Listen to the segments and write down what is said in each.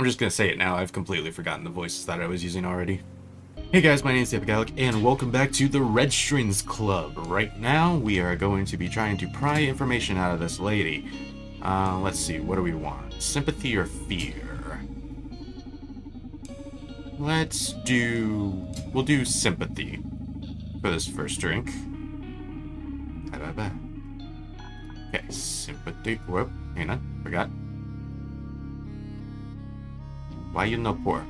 I'm just gonna say it now. I've completely forgotten the voices that I was using already. Hey guys, my name is TheEpicAlec, and welcome back to the Red Strings Club. Right now, we are going to be trying to pry information out of this lady. Let's see, what do we want? Sympathy or fear? We'll do sympathy for this first drink. Okay, sympathy. Whoop, hang on, forgot. Why you no poor?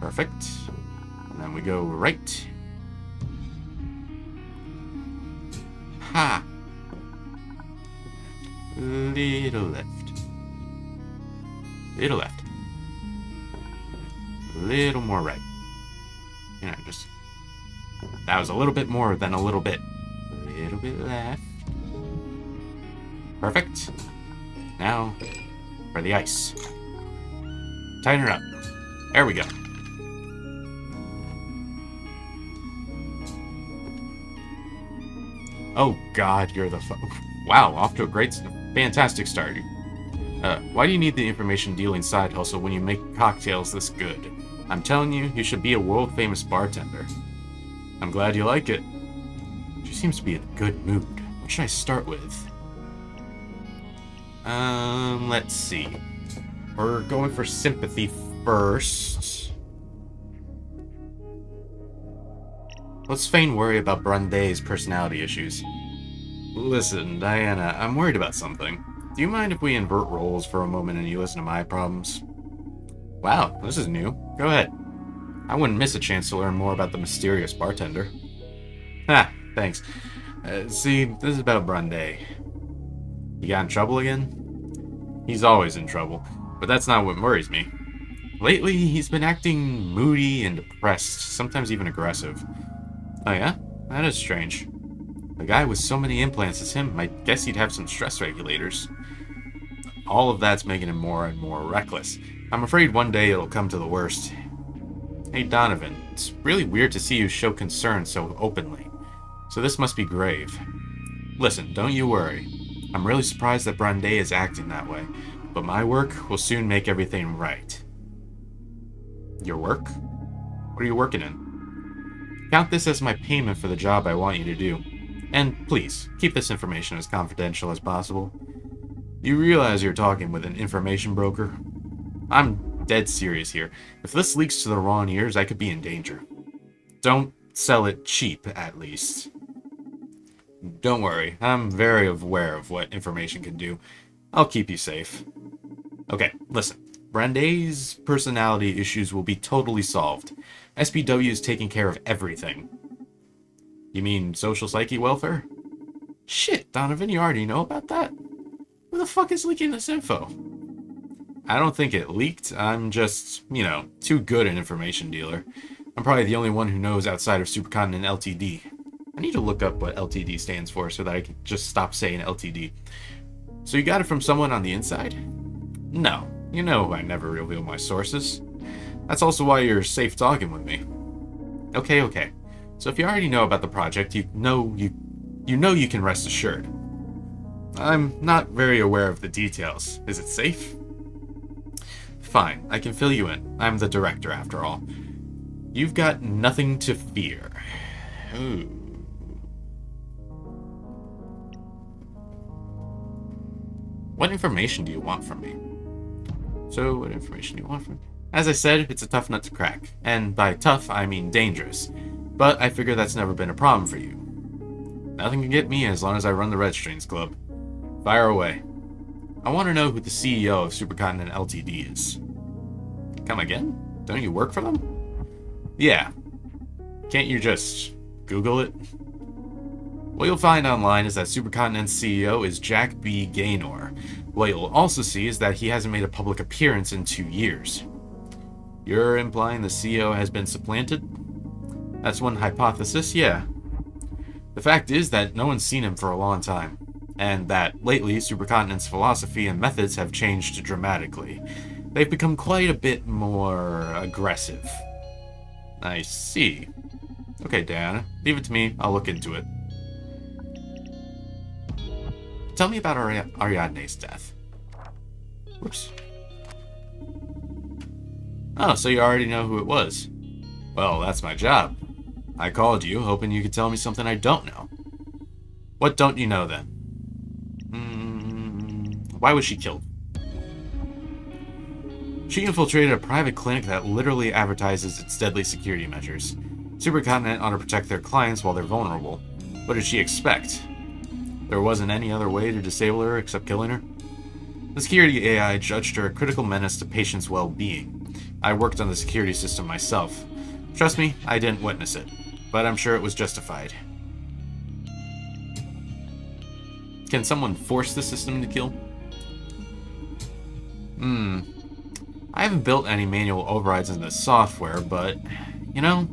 Perfect. And then we go right. Ha! Little left. Little left. Little more right. You know, just... That was a little bit more than a little bit. A little bit left. Perfect. Now, for the ice. Tighten her up. There we go. Oh god, you're the wow, off to a fantastic start. Why do you need the information dealing side hustle when you make cocktails this good? I'm telling you, you should be a world-famous bartender. I'm glad you like it. She seems to be in a good mood. What should I start with? Let's see. We're going for sympathy first. Let's feign worry about Brunday's personality issues. Listen, Diana, I'm worried about something. Do you mind if we invert roles for a moment and you listen to my problems? Wow, this is new. Go ahead. I wouldn't miss a chance to learn more about the mysterious bartender. Ha, thanks. See, this is about Brunday. You got in trouble again? He's always in trouble, but that's not what worries me. Lately, he's been acting moody and depressed, sometimes even aggressive. Oh yeah? That is strange. A guy with so many implants as him, I guess he'd have some stress regulators. All of that's making him more and more reckless. I'm afraid one day it'll come to the worst. Hey Donovan, it's really weird to see you show concern so openly. So this must be grave. Listen, don't you worry. I'm really surprised that Branday is acting that way, but my work will soon make everything right. Your work? What are you working in? Count this as my payment for the job I want you to do. And please, keep this information as confidential as possible. You realize you're talking with an information broker? I'm dead serious here. If this leaks to the wrong ears, I could be in danger. Don't sell it cheap, at least. Don't worry, I'm very aware of what information can do. I'll keep you safe. Okay, listen. Branday's personality issues will be totally solved. SPW is taking care of everything. You mean social psyche welfare? Shit, Donovan, you already know about that? Who the fuck is leaking this info? I don't think it leaked. I'm just, too good an information dealer. I'm probably the only one who knows outside of Supercontinent Ltd. I need to look up what LTD stands for so that I can just stop saying LTD. So you got it from someone on the inside? No. You know I never reveal my sources. That's also why you're safe talking with me. Okay. So if you already know about the project, you know you can rest assured. I'm not very aware of the details. Is it safe? Fine, I can fill you in. I'm the director after all. You've got nothing to fear. Ooh. What information do you want from me? So, what information do you want from me? As I said, it's a tough nut to crack. And by tough, I mean dangerous. But I figure that's never been a problem for you. Nothing can get me as long as I run the Red Strings Club. Fire away. I want to know who the CEO of Supercontinent Ltd is. Come again? Don't you work for them? Yeah. Can't you just Google it? What you'll find online is that Supercontinent's CEO is Jack B. Gaynor. What you'll also see is that he hasn't made a public appearance in 2 years. You're implying the CEO has been supplanted? That's one hypothesis, yeah. The fact is that no one's seen him for a long time, and that lately Supercontinent's philosophy and methods have changed dramatically. They've become quite a bit more aggressive. I see. Okay, Diana, leave it to me. I'll look into it. Tell me about Ariadne's death. Whoops. Oh, so you already know who it was. Well, that's my job. I called you, hoping you could tell me something I don't know. What don't you know, then? Why was she killed? She infiltrated a private clinic that literally advertises its deadly security measures. Supercontinent ought to protect their clients while they're vulnerable. What did she expect? There wasn't any other way to disable her except killing her? The security AI judged her a critical menace to patients' well-being. I worked on the security system myself. Trust me, I didn't witness it, but I'm sure it was justified. Can someone force the system to kill? I haven't built any manual overrides in the software, but, you know,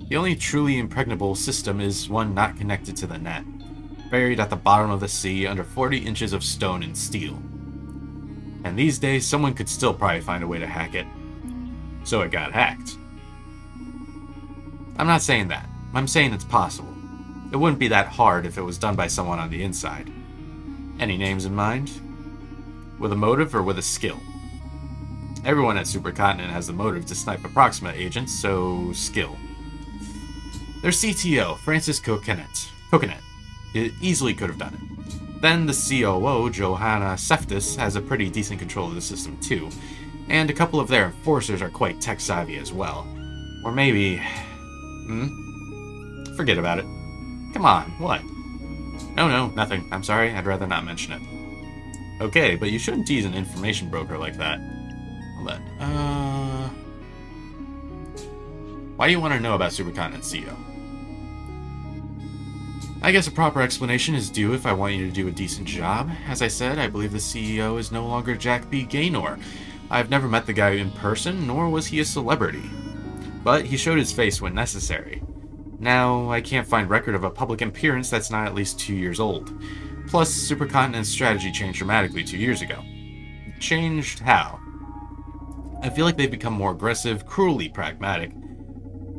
the only truly impregnable system is one not connected to the net, buried at the bottom of the sea under 40 inches of stone and steel. And these days, someone could still probably find a way to hack it. So it got hacked. I'm not saying that. I'm saying it's possible. It wouldn't be that hard if it was done by someone on the inside. Any names in mind? With a motive or with a skill? Everyone at Supercontinent has the motive to snipe approximate agents, so skill. Their CTO, Francis Coconet. It easily could have done it. Then the COO, Johanna Seftis, has a pretty decent control of the system too, and a couple of their enforcers are quite tech-savvy as well. Or maybe... Forget about it. Come on, what? No, nothing. I'm sorry, I'd rather not mention it. Okay, but you shouldn't tease an information broker like that. Hold on. Why do you want to know about Supercontinent CEO? I guess a proper explanation is due if I want you to do a decent job. As I said, I believe the CEO is no longer Jack B. Gaynor. I've never met the guy in person, nor was he a celebrity. But he showed his face when necessary. Now, I can't find record of a public appearance that's not at least 2 years old. Plus, Supercontinent's strategy changed dramatically 2 years ago. Changed how? I feel like they've become more aggressive, cruelly pragmatic.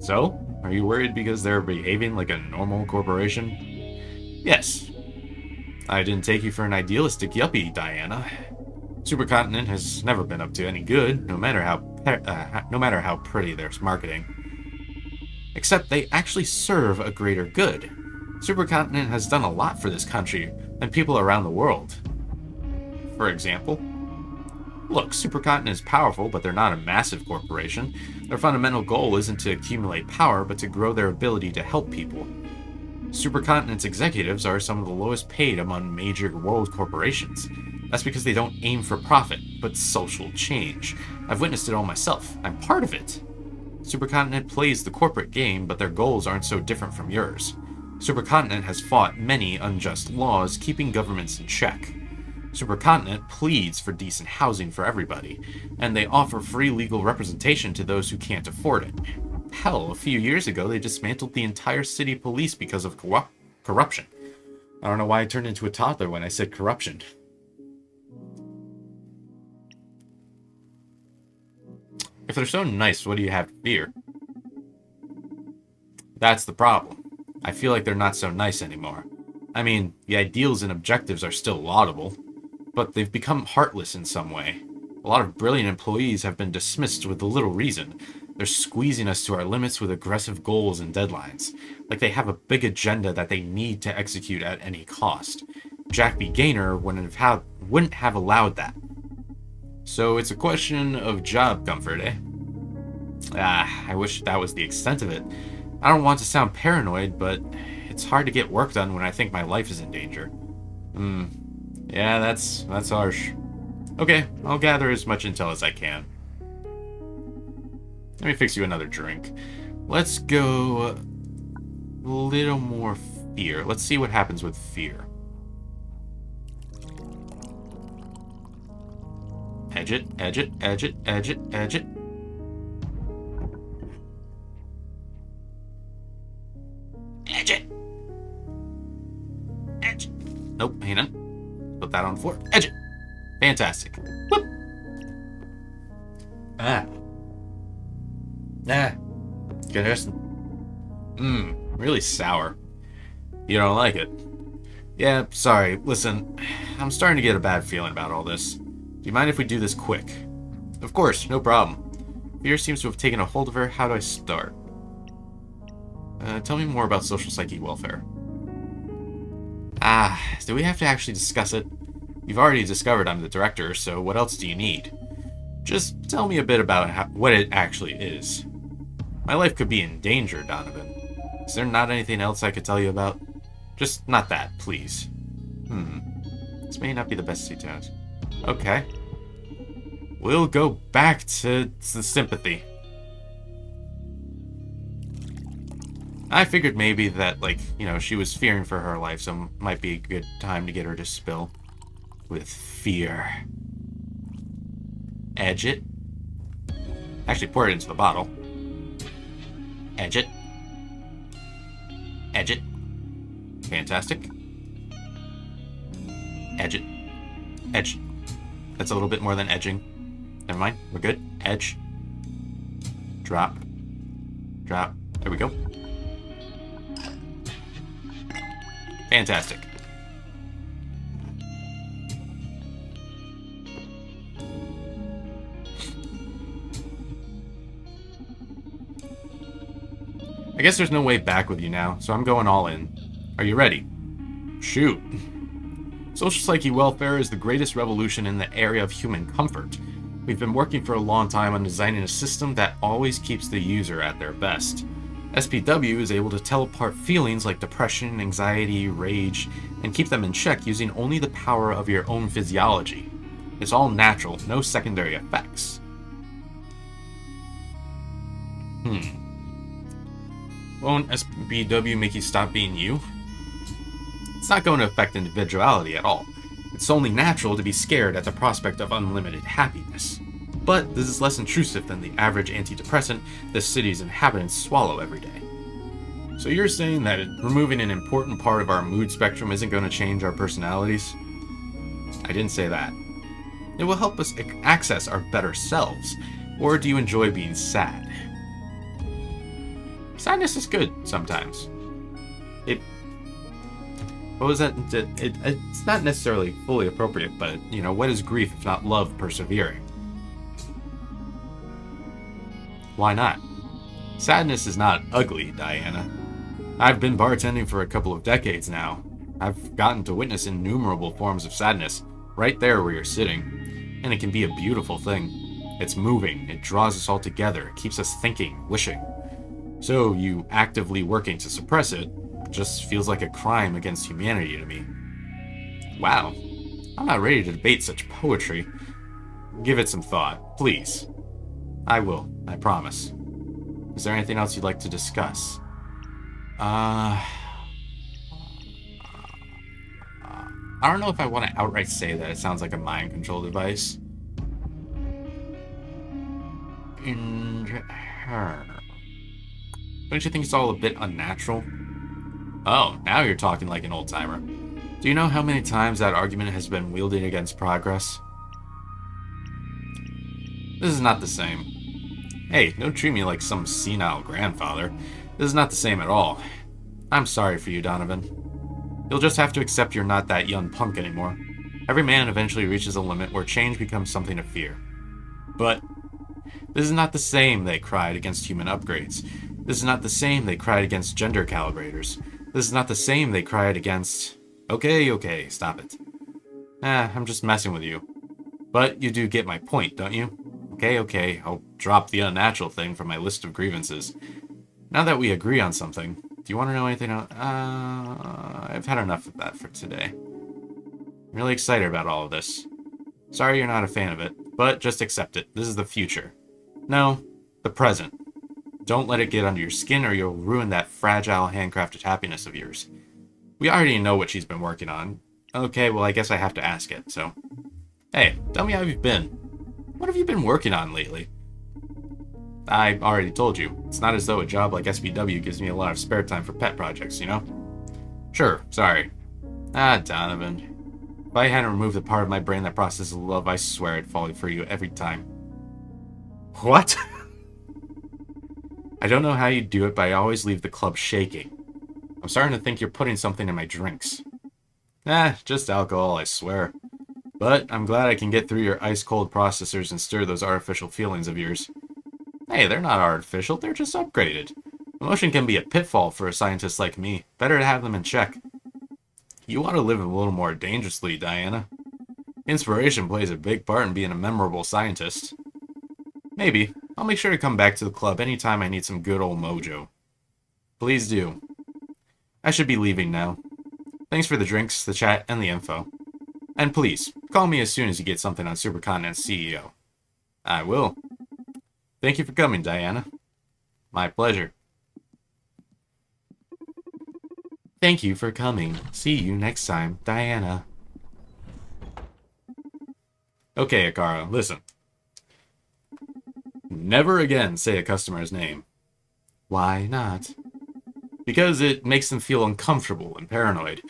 So, are you worried because they're behaving like a normal corporation? Yes. I didn't take you for an idealistic yuppie, Diana. Supercontinent has never been up to any good, no matter how pretty their marketing. Except they actually serve a greater good. Supercontinent has done a lot for this country and people around the world. For example, look, Supercontinent is powerful, but they're not a massive corporation. Their fundamental goal isn't to accumulate power, but to grow their ability to help people. Supercontinent's executives are some of the lowest paid among major world corporations. That's because they don't aim for profit, but social change. I've witnessed it all myself. I'm part of it. Supercontinent plays the corporate game, but their goals aren't so different from yours. Supercontinent has fought many unjust laws, keeping governments in check. Supercontinent pleads for decent housing for everybody, and they offer free legal representation to those who can't afford it. Hell, a few years ago they dismantled the entire city police because of corruption. I don't know why I turned into a toddler when I said corruption. If they're so nice, what do you have to fear? That's the problem. I feel like they're not so nice anymore. I mean, the ideals and objectives are still laudable, but they've become heartless in some way. A lot of brilliant employees have been dismissed with little reason. They're squeezing us to our limits with aggressive goals and deadlines, like they have a big agenda that they need to execute at any cost. Jack B. Gaynor wouldn't have allowed that. So it's a question of job comfort, eh? I wish that was the extent of it. I don't want to sound paranoid, but it's hard to get work done when I think my life is in danger. Yeah, that's harsh. Okay, I'll gather as much intel as I can. Let me fix you another drink. Let's go a little more fear. Let's see what happens with fear. Edge it, edge it, edge it, edge it, edge it. Edge it! Edge. Nope, hang on. Put that on the floor. Edge it! Fantastic. Whoop! Good. Really sour. You don't like it? Yeah, sorry. Listen, I'm starting to get a bad feeling about all this. Do you mind if we do this quick? Of course, no problem. Fear seems to have taken a hold of her. How do I start? Tell me more about social psyche welfare. Do we have to actually discuss it? You've already discovered I'm the director, so what else do you need? Just tell me a bit about what it actually is. My life could be in danger, Donovan. Is there not anything else I could tell you about? Just not that, please. This may not be the best details. Okay. We'll go back to the sympathy. I figured maybe that, like, she was fearing for her life, so it might be a good time to get her to spill. With fear. Edge it. Actually, pour it into the bottle. Edge it. Edge it. Fantastic. Edge it. Edge. That's a little bit more than edging. Never mind. We're good. Edge. Drop. Drop. There we go. Fantastic. I guess there's no way back with you now, so I'm going all in. Are you ready? Shoot. Social psyche welfare is the greatest revolution in the area of human comfort. We've been working for a long time on designing a system that always keeps the user at their best. SPW is able to tell apart feelings like depression, anxiety, rage, and keep them in check using only the power of your own physiology. It's all natural, no secondary effects. Won't SPW make you stop being you? It's not going to affect individuality at all. It's only natural to be scared at the prospect of unlimited happiness. But this is less intrusive than the average antidepressant the city's inhabitants swallow every day. So you're saying that removing an important part of our mood spectrum isn't going to change our personalities? I didn't say that. It will help us access our better selves. Or do you enjoy being sad? Sadness is good sometimes. What was that? It's not necessarily fully appropriate, but, what is grief if not love persevering? Why not? Sadness is not ugly, Diana. I've been bartending for a couple of decades now. I've gotten to witness innumerable forms of sadness right there where you're sitting, and it can be a beautiful thing. It's moving, it draws us all together, it keeps us thinking, wishing. So you actively working to suppress it just feels like a crime against humanity to me. Wow, I'm not ready to debate such poetry. Give it some thought, please. I will, I promise. Is there anything else you'd like to discuss? I don't know if I want to outright say that it sounds like a mind control device. In her. Don't you think it's all a bit unnatural? Oh, now you're talking like an old-timer. Do you know how many times that argument has been wielded against progress? This is not the same. Hey, don't treat me like some senile grandfather. This is not the same at all. I'm sorry for you, Donovan. You'll just have to accept you're not that young punk anymore. Every man eventually reaches a limit where change becomes something to fear. But this is not the same, they cried against human upgrades. This is not the same, they cried against gender calibrators. This is not the same, they cried against... Okay, stop it. I'm just messing with you. But you do get my point, don't you? Okay, I'll drop the unnatural thing from my list of grievances. Now that we agree on something, do you want to know anything else? I've had enough of that for today. I'm really excited about all of this. Sorry you're not a fan of it, but just accept it. This is the future. No, the present. Don't let it get under your skin or you'll ruin that fragile, handcrafted happiness of yours. We already know what she's been working on. Okay, well, I guess I have to ask it, so... Hey, tell me how you've been. What have you been working on lately? I already told you. It's not as though a job like SPW gives me a lot of spare time for pet projects, you know? Sure, sorry. Donovan. If I hadn't removed the part of my brain that processes love, I swear I'd fall for you every time. What? I don't know how you do it, but I always leave the club shaking. I'm starting to think you're putting something in my drinks. Just alcohol, I swear. But I'm glad I can get through your ice-cold processors and stir those artificial feelings of yours. Hey, they're not artificial, they're just upgraded. Emotion can be a pitfall for a scientist like me. Better to have them in check. You want to live a little more dangerously, Diana. Inspiration plays a big part in being a memorable scientist. Maybe. I'll make sure to come back to the club anytime I need some good old mojo. Please do. I should be leaving now. Thanks for the drinks, the chat, and the info. And please, call me as soon as you get something on Supercontinent's CEO. I will. Thank you for coming, Diana. My pleasure. Thank you for coming. See you next time, Diana. Okay, Akara, listen. Never again say a customer's name. Why not? Because it makes them feel uncomfortable and paranoid.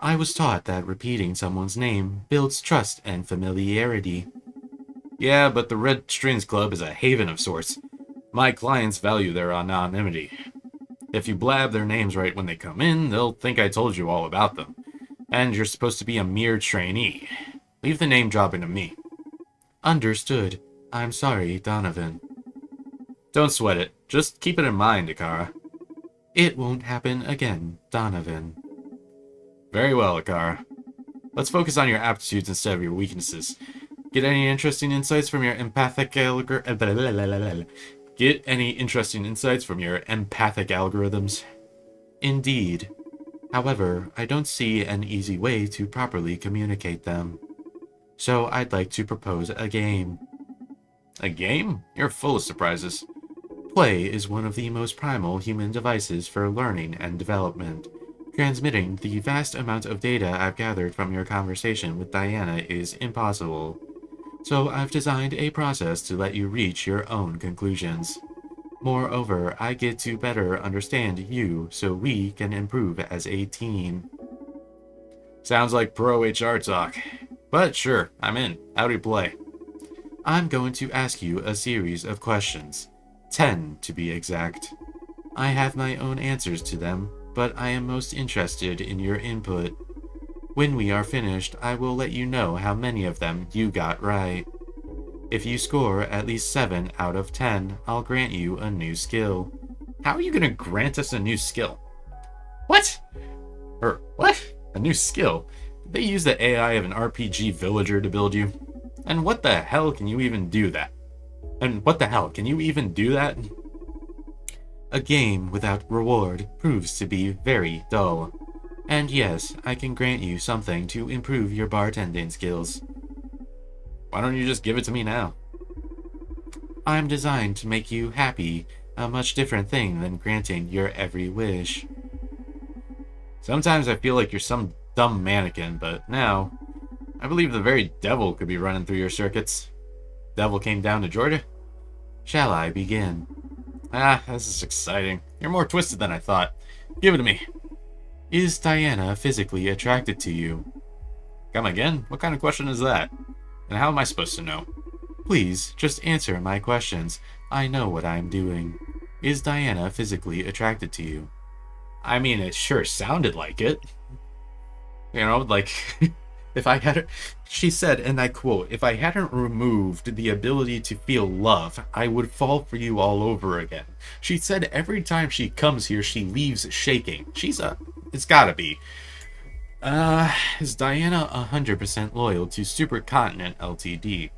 I was taught that repeating someone's name builds trust and familiarity. Yeah, but the Red Strings Club is a haven of sorts. My clients value their anonymity. If you blab their names right when they come in, they'll think I told you all about them. And you're supposed to be a mere trainee. Leave the name dropping to me. Understood. I'm sorry, Donovan. Don't sweat it. Just keep it in mind, Akara. It won't happen again, Donovan. Very well, Akara. Let's focus on your aptitudes instead of your weaknesses. Get any interesting insights from your empathic algorithms? Indeed. However, I don't see an easy way to properly communicate them. So I'd like to propose a game. A game? You're full of surprises. Play is one of the most primal human devices for learning and development. Transmitting the vast amount of data I've gathered from your conversation with Diana is impossible. So I've designed a process to let you reach your own conclusions. Moreover, I get to better understand you so we can improve as a team. Sounds like pro HR talk. But sure, I'm in. How do you play? I'm going to ask you a series of questions. 10 to be exact. I have my own answers to them, but I am most interested in your input. When we are finished, I will let you know how many of them you got right. If you score at least 7 out of 10, I'll grant you a new skill. How are you going to grant us a new skill? What? What? A new skill? Did they use the AI of an RPG villager to build you? And what the hell can you even do that? A game without reward proves to be very dull. And yes, I can grant you something to improve your bartending skills. Why don't you just give it to me now? I'm designed to make you happy, a much different thing than granting your every wish. Sometimes I feel like you're some dumb mannequin, but now, I believe the very devil could be running through your circuits. Devil came down to Georgia? Shall I begin? This is exciting. You're more twisted than I thought. Give it to me. Is Diana physically attracted to you? Come again? What kind of question is that? And how am I supposed to know? Please, just answer my questions. I know what I'm doing. Is Diana physically attracted to you? I mean, it sure sounded like it. You know, like, if I had... She said, and I quote, if I hadn't removed the ability to feel love, I would fall for you all over again. She said every time she comes here, she leaves shaking. It's gotta be. Is Diana 100% loyal to Supercontinent Ltd?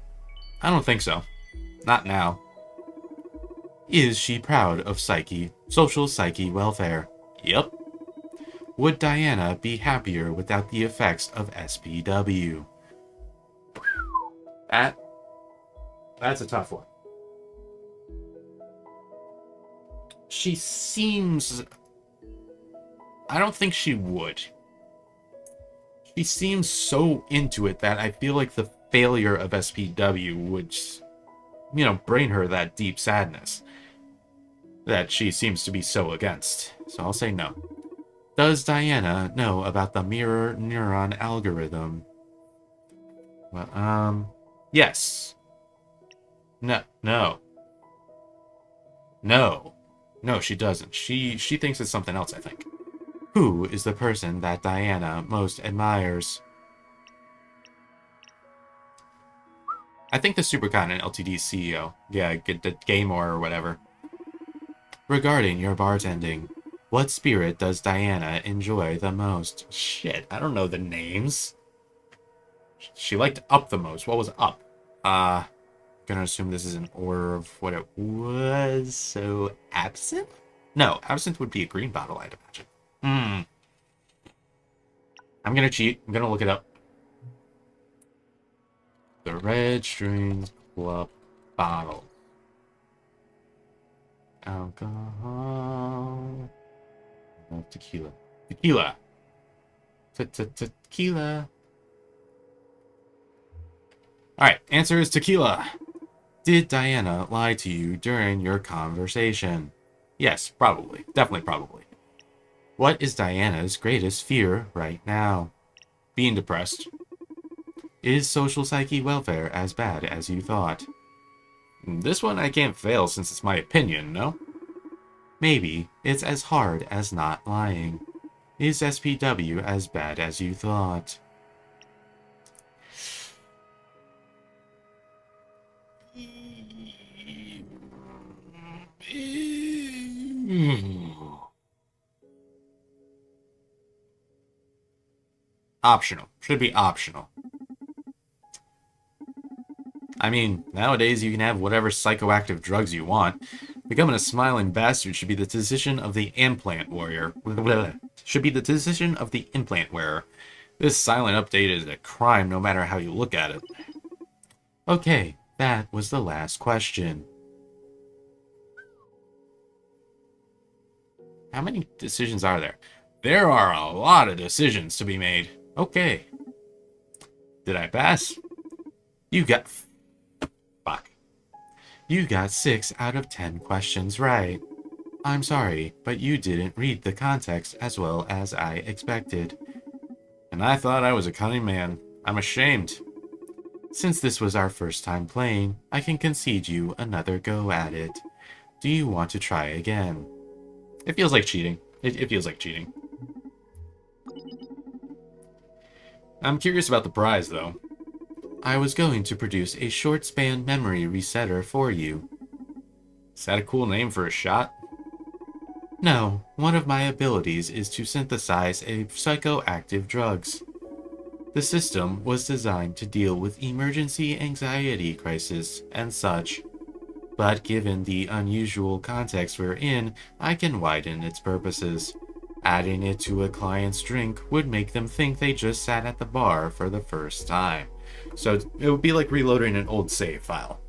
I don't think so. Not now. Is she proud of social psyche welfare? Yep. Would Diana be happier without the effects of SPW? That's a tough one. She seems... I don't think she would. She seems so into it that I feel like the failure of SPW would, bring her that deep sadness that she seems to be so against. So I'll say no. Does Diana know about the mirror neuron algorithm? Well, yes. No. No, she doesn't. She thinks it's something else, I think. Who is the person that Diana most admires? I think the Supercontinent Ltd CEO. Yeah, get the Gaymore or whatever. Regarding your bartending, what spirit does Diana enjoy the most? Shit, I don't know the names. She liked up the most. What was up? Gonna assume this is in order of what it was. So, absinthe? No, absinthe would be a green bottle, I'd imagine. I'm gonna cheat. I'm gonna look it up. The Red Strings Club bottle. Alcohol. No, tequila. Tequila. Tequila. Alright, answer is tequila. Did Diana lie to you during your conversation? Yes, probably. Definitely probably. What is Diana's greatest fear right now? Being depressed. Is social psyche welfare as bad as you thought? This one I can't fail since it's my opinion, no? Maybe it's as hard as not lying. Is SPW as bad as you thought? Optional. Should be optional. I mean, nowadays you can have whatever psychoactive drugs you want. Becoming a smiling bastard should be the decision of the implant warrior. Should be the decision of the implant wearer. This silent update is a crime no matter how you look at it. Okay, that was the last question. How many decisions are there? There are a lot of decisions to be made. Okay. Did I pass? You got... Fuck. You got 6 out of 10 questions right. I'm sorry, but you didn't read the context as well as I expected. And I thought I was a cunning man. I'm ashamed. Since this was our first time playing, I can concede you another go at it. Do you want to try again? It feels like cheating. It feels like cheating. I'm curious about the prize, though. I was going to produce a short-span memory resetter for you. Is that a cool name for a shot? No, one of my abilities is to synthesize psychoactive drugs. The system was designed to deal with emergency anxiety crisis and such. But given the unusual context we're in, I can widen its purposes. Adding it to a client's drink would make them think they just sat at the bar for the first time. So it would be like reloading an old save file.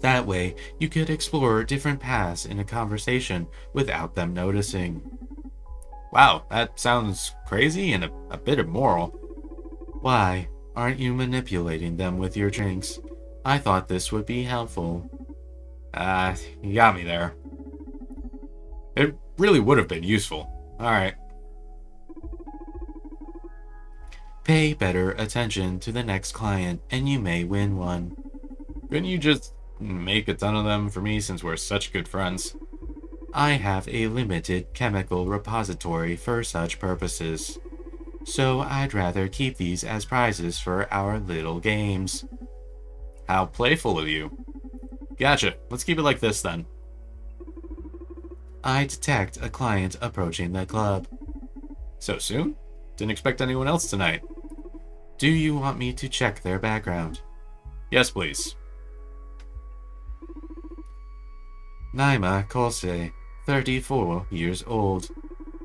That way, you could explore different paths in a conversation without them noticing. Wow, that sounds crazy and a bit immoral. Why, aren't you manipulating them with your drinks? I thought this would be helpful. You got me there. It really would have been useful. Alright. Pay better attention to the next client, and you may win one. Couldn't you just make a ton of them for me since we're such good friends? I have a limited chemical repository for such purposes. So I'd rather keep these as prizes for our little games. How playful of you. Gotcha. Let's keep it like this then. I detect a client approaching the club. So soon? Didn't expect anyone else tonight. Do you want me to check their background? Yes, please. Naima Kose, 34 years old.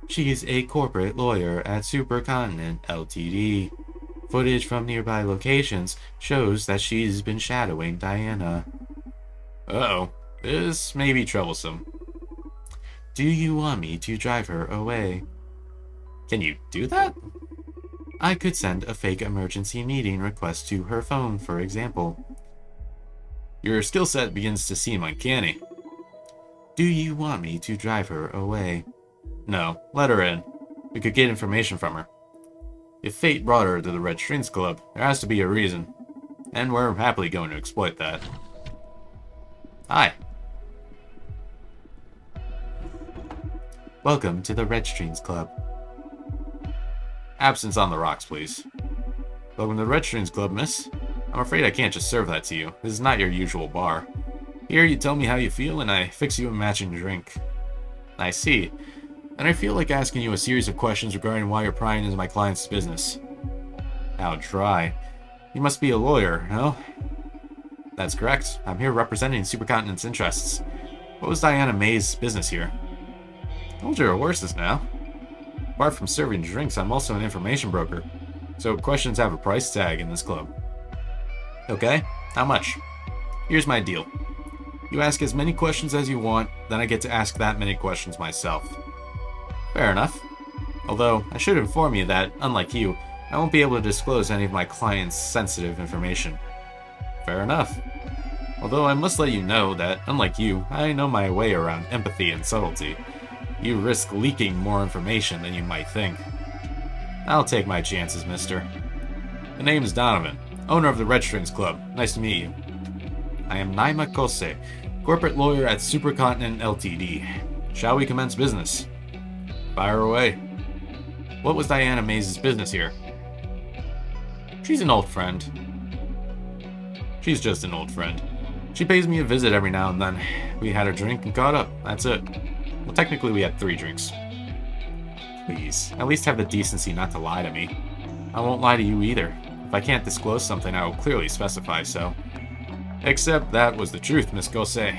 She's a corporate lawyer at Supercontinent Ltd. Footage from nearby locations shows that she's been shadowing Diana. Uh-oh, this may be troublesome. Do you want me to drive her away? Can you do that? I could send a fake emergency meeting request to her phone, for example. Your skill set begins to seem uncanny. Do you want me to drive her away? No, let her in. We could get information from her. If fate brought her to the Red Strings Club, there has to be a reason. And we're happily going to exploit that. Hi. Welcome to the Red Strings Club. Absence on the rocks, please. Welcome to the Red Strings Club, miss. I'm afraid I can't just serve that to you. This is not your usual bar. Here, you tell me how you feel, and I fix you a matching drink. I see. And I feel like asking you a series of questions regarding why you're prying into my client's business. How dry. You must be a lawyer, no? That's correct. I'm here representing Supercontinent's interests. What was Diana May's business here? Hold your horses now. Apart from serving drinks, I'm also an information broker. So questions have a price tag in this club. Okay, how much? Here's my deal. You ask as many questions as you want, then I get to ask that many questions myself. Fair enough. Although, I should inform you that, unlike you, I won't be able to disclose any of my clients' sensitive information. Fair enough. Although I must let you know that, unlike you, I know my way around empathy and subtlety. You risk leaking more information than you might think. I'll take my chances, mister. The name is Donovan, owner of the Red Strings Club. Nice to meet you. I am Naima Kose, corporate lawyer at Supercontinent Ltd. Shall we commence business? Fire away. What was Diana Mays' business here? She's an old friend. She's just an old friend. She pays me a visit every now and then. We had a drink and caught up. That's it. Well, technically we had 3 drinks. Please, at least have the decency not to lie to me. I won't lie to you either. If I can't disclose something, I will clearly specify so. Except that was the truth, Miss Gose.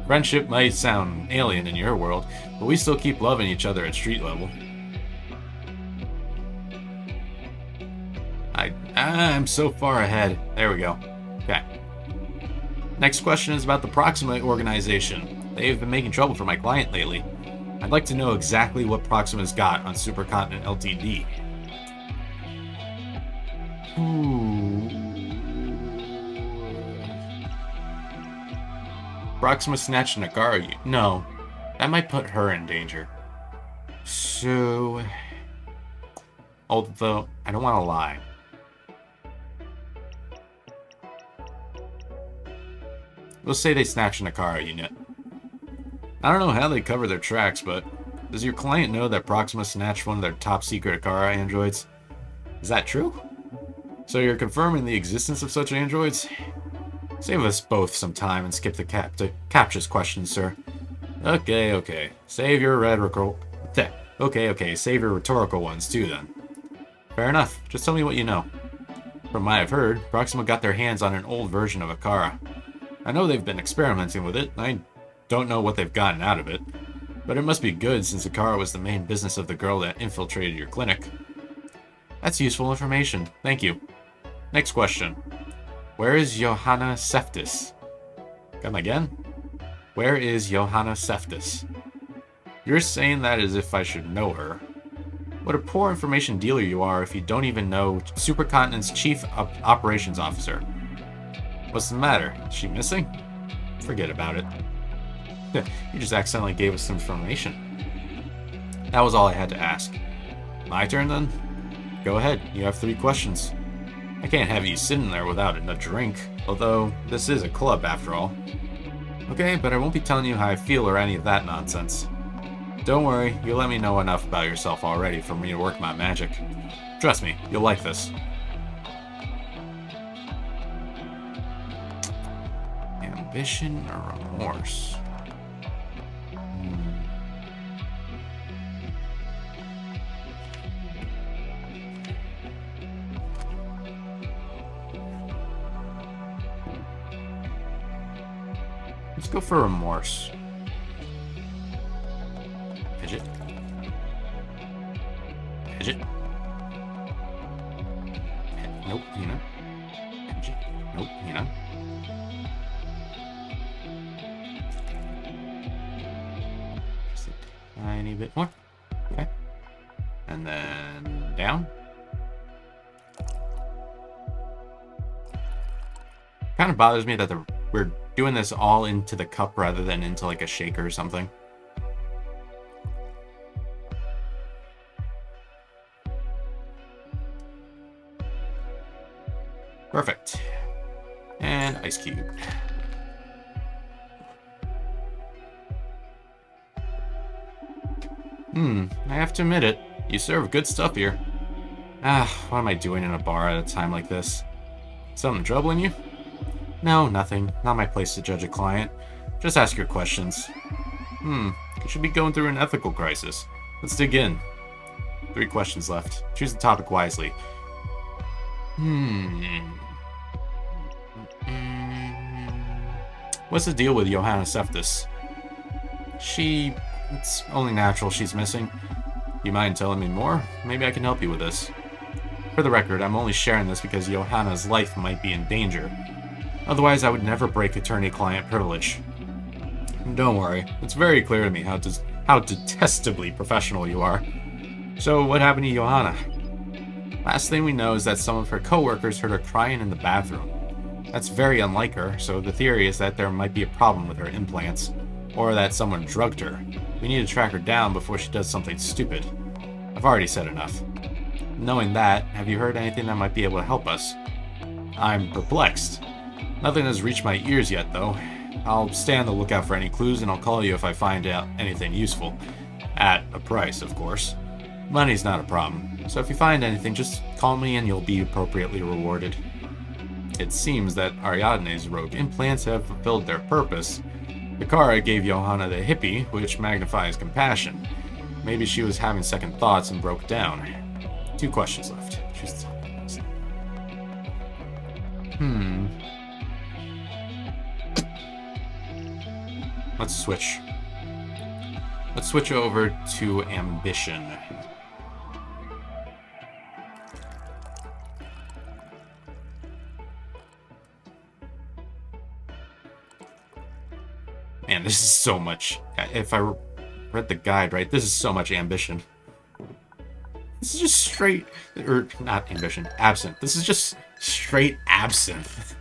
Friendship might sound alien in your world, but we still keep loving each other at street level. I'm so far ahead. There we go. Okay. Next question is about the Proxima organization. They've been making trouble for my client lately. I'd like to know exactly what Proxima's got on Supercontinent Ltd. Proxima snatched Nagara. No, that might put her in danger. So, although I don't want to lie. We'll say they snatched an Akara unit. I don't know how they cover their tracks, but does your client know that Proxima snatched one of their top secret Akara androids? Is that true? So you're confirming the existence of such androids? Save us both some time and skip the captures questions, sir. Okay. Save your rhetorical... Save your rhetorical ones too, then. Fair enough. Just tell me what you know. From what I've heard, Proxima got their hands on an old version of Akara. I know they've been experimenting with it. I don't know what they've gotten out of it. But it must be good since Akara was the main business of the girl that infiltrated your clinic. That's useful information. Thank you. Next question. Where is Johanna Seftis? Come again? Where is Johanna Seftis? You're saying that as if I should know her. What a poor information dealer you are if you don't even know Supercontinent's Chief Operations Officer. What's the matter? Is she missing? Forget about it. You just accidentally gave us some information. That was all I had to ask. My turn then? Go ahead, you have 3 questions. I can't have you sitting there without a drink, although this is a club after all. Okay, but I won't be telling you how I feel or any of that nonsense. Don't worry, you'll let me know enough about yourself already for me to work my magic. Trust me, you'll like this. Ambition or remorse? Let's go for remorse. Fidget. Nope, you know. Fidget. Nope, you know. Just a tiny bit more. Okay. And then down. Kind of bothers me that we're doing this all into the cup rather than into like a shaker or something. Perfect. And ice cube. I have to admit it. You serve good stuff here. What am I doing in a bar at a time like this? Something troubling you? No, nothing. Not my place to judge a client. Just ask your questions. You should be going through an ethical crisis. Let's dig in. 3 questions left. Choose the topic wisely. What's the deal with Johanna Seftis? It's only natural she's missing. You mind telling me more? Maybe I can help you with this. For the record, I'm only sharing this because Johanna's life might be in danger. Otherwise, I would never break attorney-client privilege. Don't worry, it's very clear to me how detestably professional you are. So, what happened to Johanna? Last thing we know is that some of her co-workers heard her crying in the bathroom. That's very unlike her, so the theory is that there might be a problem with her implants, or that someone drugged her. We need to track her down before she does something stupid. I've already said enough. Knowing that, have you heard anything that might be able to help us? I'm perplexed. Nothing has reached my ears yet, though. I'll stay on the lookout for any clues, and I'll call you if I find out anything useful. At a price, of course. Money's not a problem, so if you find anything, just call me and you'll be appropriately rewarded. It seems that Ariadne's rogue implants have fulfilled their purpose. Vikara gave Johanna the hippie, which magnifies compassion. Maybe she was having second thoughts and broke down. 2 questions left. Choose the topic. Let's switch. Let's switch over to ambition. Man, this is so much. If I read the guide right, this is so much ambition. This is just straight, or not ambition, absinthe. This is just straight absinthe.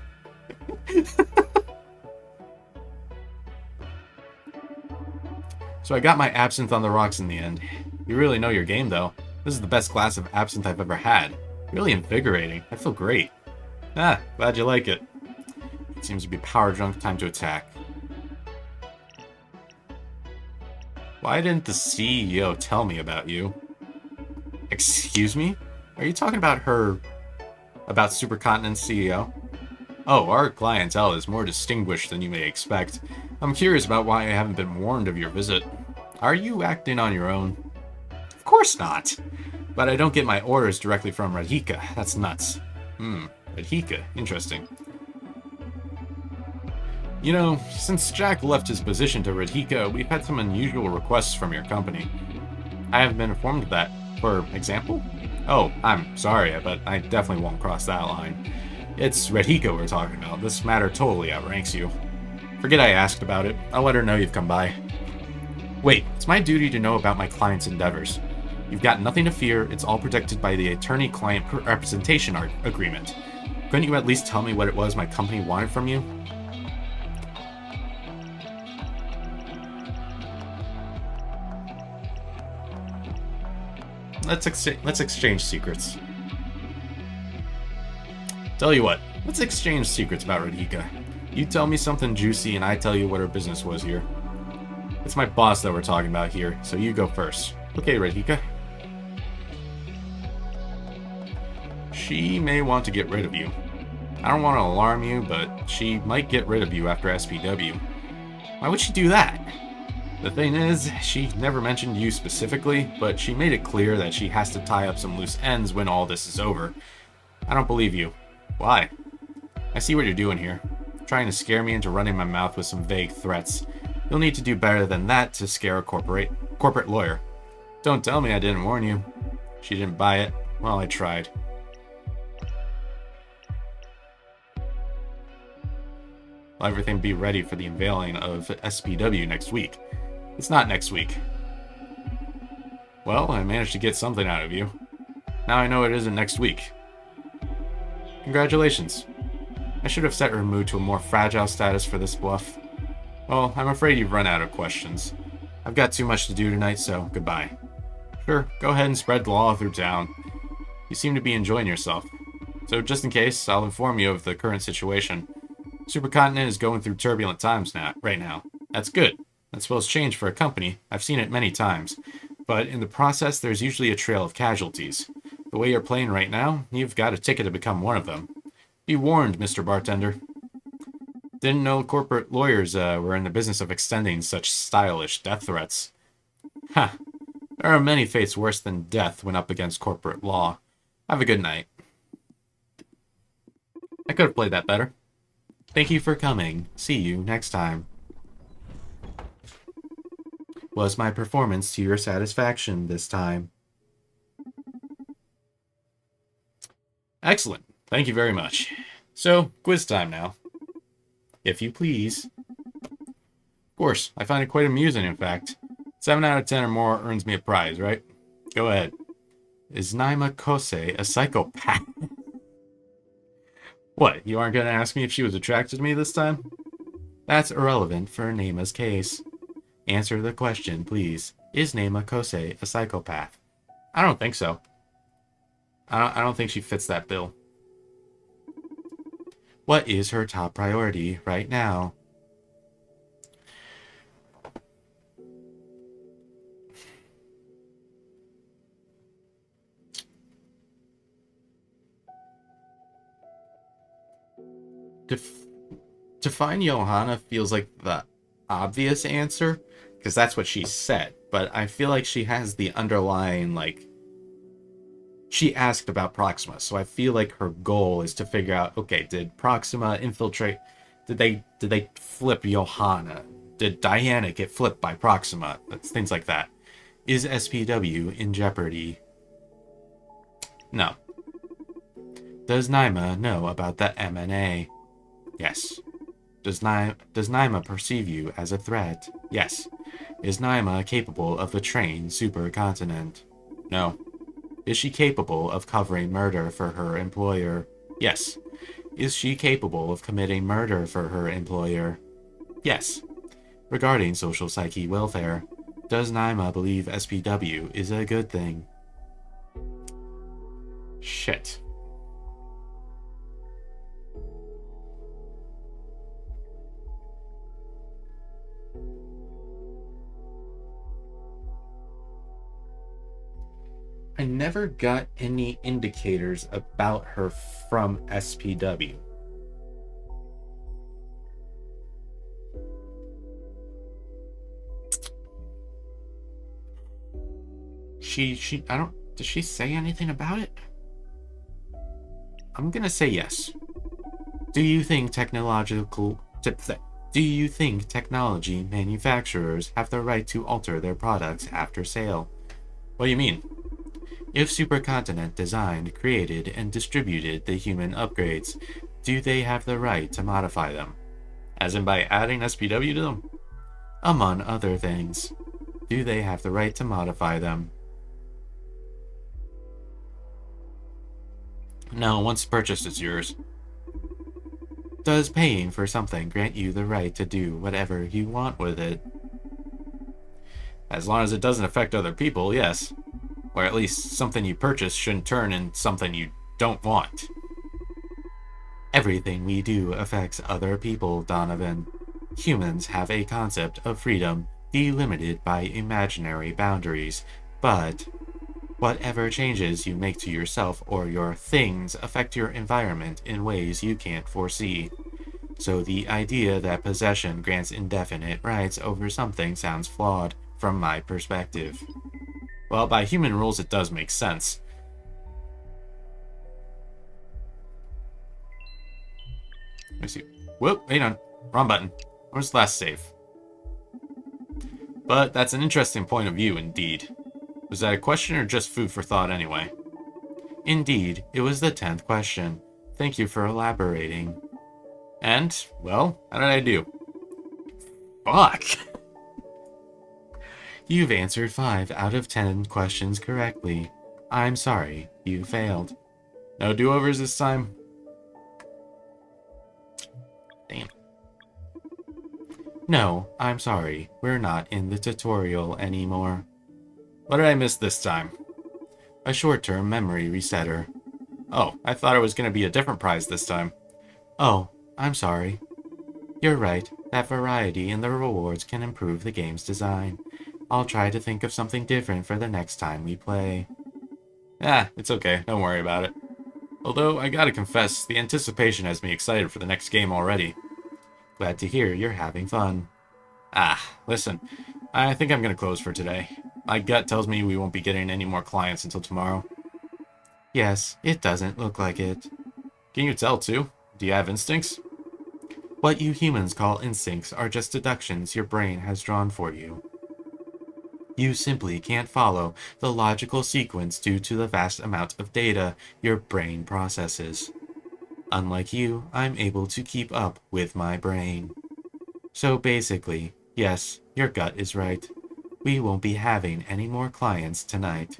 So I got my absinthe on the rocks in the end. You really know your game, though. This is the best glass of absinthe I've ever had. Really invigorating. I feel great. Glad you like it. It seems to be power drunk. Time to attack. Why didn't the CEO tell me about you? Excuse me? Are you talking about about Supercontinent's CEO? Oh, our clientele is more distinguished than you may expect. I'm curious about why I haven't been warned of your visit. Are you acting on your own? Of course not. But I don't get my orders directly from Radhika. That's nuts. Radhika. Interesting. You know, since Jack left his position to Radhika, we've had some unusual requests from your company. I haven't been informed of that. For example? Oh, I'm sorry, but I definitely won't cross that line. It's Radhika we're talking about. This matter totally outranks you. Forget I asked about it. I'll let her know you've come by. Wait, it's my duty to know about my client's endeavors. You've got nothing to fear. It's all protected by the attorney-client representation agreement. Couldn't you at least tell me what it was my company wanted from you? Let's exchange secrets. Tell you what, let's exchange secrets about Radhika. You tell me something juicy and I tell you what her business was here. It's my boss that we're talking about here, so you go first. Okay, Radhika. She may want to get rid of you. I don't want to alarm you, but she might get rid of you after SPW. Why would she do that? The thing is, she never mentioned you specifically, but she made it clear that she has to tie up some loose ends when all this is over. I don't believe you. Why? I see what you're doing here. Trying to scare me into running my mouth with some vague threats. You'll need to do better than that to scare a corporate lawyer. Don't tell me I didn't warn you. She didn't buy it. Well, I tried. Will everything be ready for the unveiling of SPW next week? It's not next week. Well, I managed to get something out of you. Now I know it isn't next week. Congratulations. I should have set her mood to a more fragile status for this bluff. Well, I'm afraid you've run out of questions. I've got too much to do tonight, so goodbye. Sure, go ahead and spread the law through town. You seem to be enjoying yourself. So just in case, I'll inform you of the current situation. Supercontinent is going through turbulent times right now. That's good. That spells change for a company. I've seen it many times. But in the process, there's usually a trail of casualties. The way you're playing right now, you've got a ticket to become one of them. Be warned, Mr. Bartender. Didn't know corporate lawyers were in the business of extending such stylish death threats. Ha! There are many fates worse than death when up against corporate law. Have a good night. I could have played that better. Thank you for coming. See you next time. Was my performance to your satisfaction this time? Excellent. Thank you very much. So, quiz time now. If you please. Of course, I find it quite amusing, in fact. 7 out of 10 or more earns me a prize, right? Go ahead. Is Naima Kosei a psychopath? What, you aren't going to ask me if she was attracted to me this time? That's irrelevant for Naima's case. Answer the question, please. Is Naima Kosei a psychopath? I don't think so. I don't think she fits that bill. What is her top priority right now? To find Johanna feels like the obvious answer, because that's what she said. But I feel like she has the underlying, like, she asked about Proxima, so I feel like her goal is to figure out, okay, did Proxima infiltrate? Did they flip Johanna? Did Diana get flipped by Proxima? Things like that. Is SPW in jeopardy? No. Does Naima know about the M&A? Yes. Does Naima perceive you as a threat? Yes. Is Naima capable of betraying Supercontinent? No. Is she capable of covering murder for her employer? Yes. Is she capable of committing murder for her employer? Yes. Regarding social psyche welfare, does Naima believe SPW is a good thing? Shit. I never got any indicators about her from SPW. Did she say anything about it? I'm gonna say yes. Do you think technology manufacturers have the right to alter their products after sale? What do you mean? If Supercontinent designed, created, and distributed the human upgrades, do they have the right to modify them? As in by adding SPW to them? Among other things. Do they have the right to modify them? No, once purchased, it's yours. Does paying for something grant you the right to do whatever you want with it? As long as it doesn't affect other people, yes. Or at least something you purchase shouldn't turn into something you don't want. Everything we do affects other people, Donovan. Humans have a concept of freedom delimited by imaginary boundaries, but whatever changes you make to yourself or your things affect your environment in ways you can't foresee. So the idea that possession grants indefinite rights over something sounds flawed from my perspective. Well, by human rules, it does make sense. Let me see. Whoop, hang on. Wrong button. Where's the last save? But that's an interesting point of view, indeed. Was that a question or just food for thought anyway? Indeed, it was the 10th question. Thank you for elaborating. And, well, how did I do? Fuck! You've answered 5 out of 10 questions correctly. I'm sorry, you failed. No do-overs this time? Damn. No, I'm sorry. We're not in the tutorial anymore. What did I miss this time? A short-term memory resetter. Oh, I thought it was going to be a different prize this time. Oh, I'm sorry. You're right. That variety in the rewards can improve the game's design. I'll try to think of something different for the next time we play. Ah, it's okay. Don't worry about it. Although, I gotta confess, the anticipation has me excited for the next game already. Glad to hear you're having fun. Ah, listen. I think I'm gonna close for today. My gut tells me we won't be getting any more clients until tomorrow. Yes, it doesn't look like it. Can you tell, too? Do you have instincts? What you humans call instincts are just deductions your brain has drawn for you. You simply can't follow the logical sequence due to the vast amount of data your brain processes. Unlike you, I'm able to keep up with my brain. So basically, yes, your gut is right. We won't be having any more clients tonight.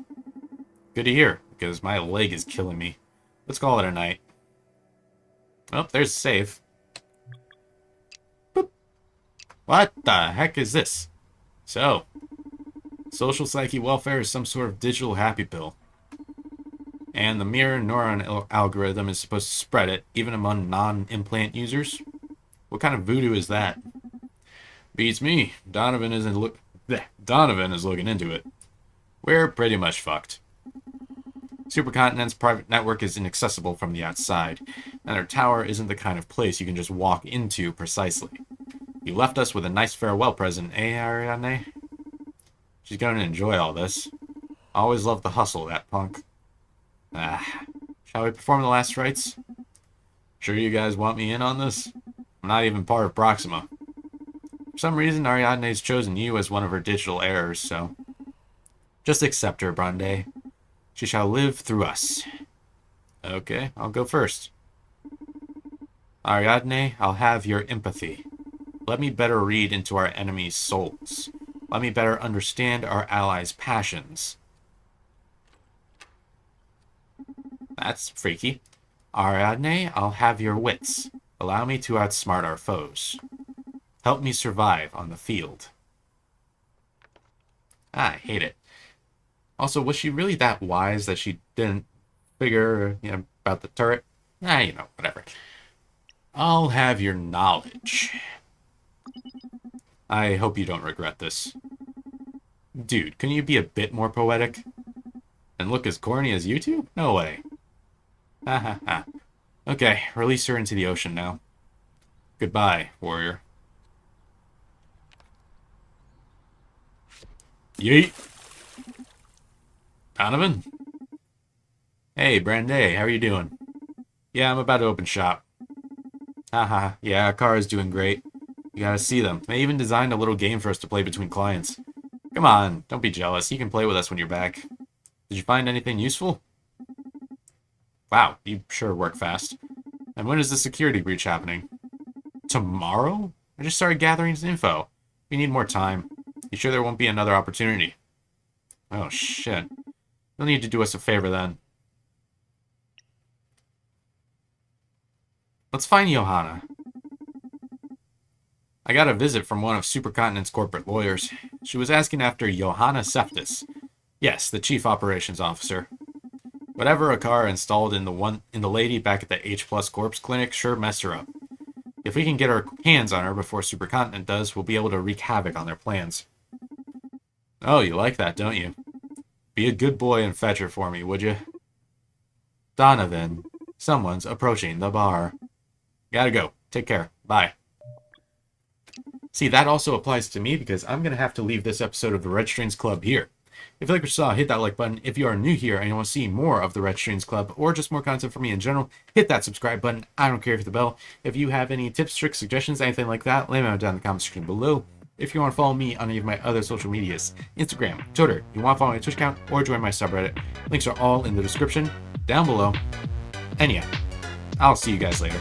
Good to hear, because my leg is killing me. Let's call it a night. Oh, there's a save. Boop. What the heck is this? So, social psyche welfare is some sort of digital happy pill. And the mirror neuron algorithm is supposed to spread it, even among non-implant users? What kind of voodoo is that? Beats me. Donovan is looking into it. We're pretty much fucked. Supercontinent's private network is inaccessible from the outside, and their tower isn't the kind of place you can just walk into precisely. You left us with a nice farewell present, eh, Ariadne? She's going to enjoy all this. Always loved the hustle, that punk. Ah, shall we perform the last rites? Sure you guys want me in on this? I'm not even part of Proxima. For some reason, Ariadne's chosen you as one of her digital heirs, so... just accept her, Brande. She shall live through us. Okay, I'll go first. Ariadne, I'll have your empathy. Let me better read into our enemies' souls. Let me better understand our allies' passions. That's freaky. Ariadne, I'll have your wits. Allow me to outsmart our foes. Help me survive on the field. I hate it. Also, was she really that wise that she didn't figure, about the turret? Whatever. I'll have your knowledge. I hope you don't regret this. Dude, couldn't you be a bit more poetic? And look as corny as you two? No way. Ha ha ha. Okay, release her into the ocean now. Goodbye, warrior. Yeet! Donovan? Hey, Brande, how are you doing? Yeah, I'm about to open shop. Haha, yeah, Kara's doing great. You gotta see them. They even designed a little game for us to play between clients. Come on, don't be jealous. You can play with us when you're back. Did you find anything useful? Wow, you sure work fast. And when is the security breach happening? Tomorrow? I just started gathering info. We need more time. You sure there won't be another opportunity? Oh, shit. You'll need to do us a favor then. Let's find Johanna. I got a visit from one of Supercontinent's corporate lawyers. She was asking after Johanna Seftis. Yes, the chief operations officer. Whatever Akara installed in the lady back at the H+ Corpse Clinic sure messed her up. If we can get our hands on her before Supercontinent does, we'll be able to wreak havoc on their plans. Oh, you like that, don't you? Be a good boy and fetch her for me, would you? Donovan, someone's approaching the bar. Gotta go. Take care. Bye. See, that also applies to me because I'm going to have to leave this episode of the Red Strings Club here. If you like what you saw, hit that like button. If you are new here and you want to see more of the Red Strings Club or just more content from me in general, hit that subscribe button. I don't care if the bell. If you have any tips, tricks, suggestions, anything like that, lay them down in the comment section below. If you want to follow me on any of my other social medias, Instagram, Twitter, you want to follow my Twitch account or join my subreddit, links are all in the description down below. And yeah, I'll see you guys later.